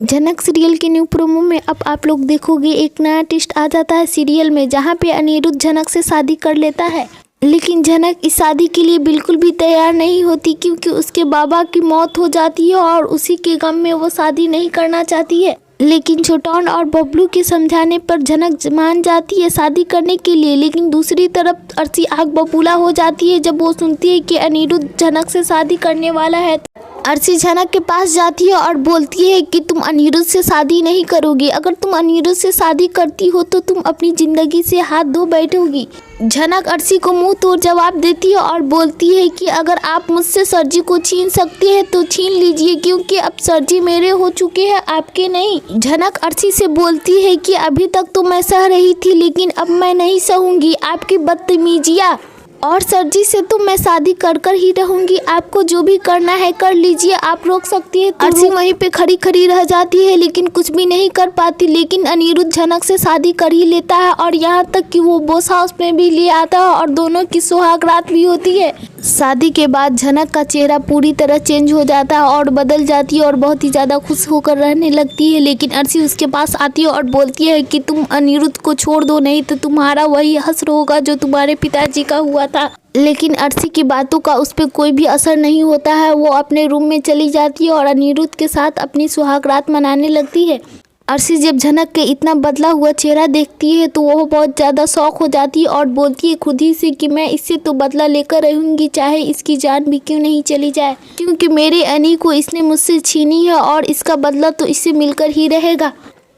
झनक सीरियल के new promo में अब आप लोग देखोगे एक नया ट्विस्ट आ जाता है सीरियल में, जहां पे अनिरुद्ध झनक से शादी कर लेता है। लेकिन झनक इस शादी के लिए बिल्कुल भी तैयार नहीं होती, क्योंकि उसके बाबा की मौत हो जाती है और उसी के गम में वो शादी नहीं करना चाहती है। लेकिन छोटन और बबलू के समझाने पर झनक मान जाती है शादी करने के लिए। लेकिन दूसरी तरफ अर्शी आग बबूला हो जाती है जब वो सुनती है कि अनिरुद्ध झनक से शादी करने वाला है। अर्शी झनक के पास जाती है और बोलती है कि तुम अनिरुद्ध से शादी नहीं करोगी। अगर तुम अनिरुद्ध से शादी करती हो तो तुम अपनी जिंदगी से हाथ धो बैठोगी। झनक अर्शी को मुंह तोड़ जवाब देती है और बोलती है कि अगर आप मुझसे सरजी को छीन सकती है तो छीन लीजिए, क्योंकि अब सरजी मेरे हो चुके हैं, आपके नहीं। झनक अर्शी से बोलती है कि अभी तक तो मैं सह रही थी, लेकिन अब मैं नहीं सहूंगी आपकी बदतमीजियाँ, और सरजी से तो मैं शादी कर कर ही रहूंगी। आपको जो भी करना है कर लीजिए, आप रोक सकती है। अर्शी वहीं पे खड़ी खड़ी रह जाती है, लेकिन कुछ भी नहीं कर पाती। लेकिन अनिरुद्ध झनक से शादी कर ही लेता है और यहाँ तक कि वो बॉस हाउस में भी ले आता है और दोनों की सुहाग रात भी होती है। शादी के बाद झनक का चेहरा पूरी तरह चेंज हो जाता है और बदल जाती है और बहुत ही ज़्यादा खुश होकर रहने लगती है। लेकिन अर्शी उसके पास आती है और बोलती है कि तुम अनिरुद्ध को छोड़ दो, नहीं तो तुम्हारा वही हश्र होगा जो तुम्हारे पिताजी का हुआ था। लेकिन अर्शी की बातों का उस पर कोई भी असर नहीं होता है। वो अपने रूम में चली जाती है और अनिरुद्ध के साथ अपनी सुहाग रात मनाने लगती है। अर्शी जब झनक के इतना बदला हुआ चेहरा देखती है तो वो बहुत ज़्यादा शौक हो जाती है और बोलती है खुद ही से कि मैं इससे तो बदला लेकर रहूँगी, चाहे इसकी जान भी क्यों नहीं चली जाए, क्योंकि मेरे अनी को इसने मुझसे छीनी है और इसका बदला तो इससे मिलकर ही रहेगा।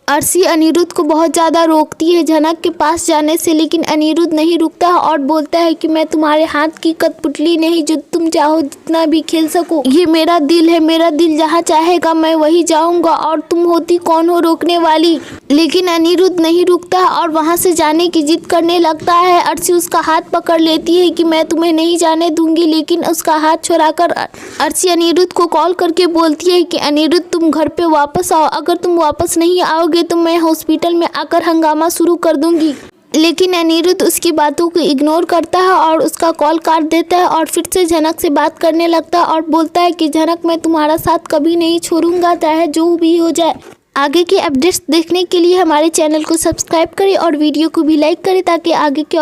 अर्शी अनिरुद्ध को बहुत ज़्यादा रोकती है झनक के पास जाने से, लेकिन अनिरुद्ध नहीं रुकता है और बोलता है कि मैं तुम्हारे हाथ की कठपुतली नहीं जो तुम चाहो जितना भी खेल सको। ये मेरा दिल है, मेरा दिल जहाँ चाहेगा मैं वही जाऊँगा, और तुम होती कौन हो रोकने वाली। लेकिन अनिरुद्ध नहीं रुकता है और वहाँ से जाने की जिद करने लगता है। अर्शी उसका हाथ पकड़ लेती है कि मैं तुम्हें नहीं जाने दूंगी, लेकिन उसका हाथ छुड़ाकर अर्शी अनिरुद्ध को कॉल करके बोलती है कि अनिरुद्ध तुम घर पे वापस आओ, अगर तुम वापस नहीं आओगे तो मैं हॉस्पिटल में आकर हंगामा शुरू कर दूंगी। लेकिन अनिरुद्ध उसकी बातों को इग्नोर करता है और उसका कॉल काट देता है और फिर से झनक से बात करने लगता है और बोलता है कि झनक मैं तुम्हारा साथ कभी नहीं छोड़ूंगा, चाहे जो भी हो जाए। आगे के अपडेट्स देखने के लिए हमारे चैनल को सब्सक्राइब करें और वीडियो को भी लाइक करें, ताकि आगे के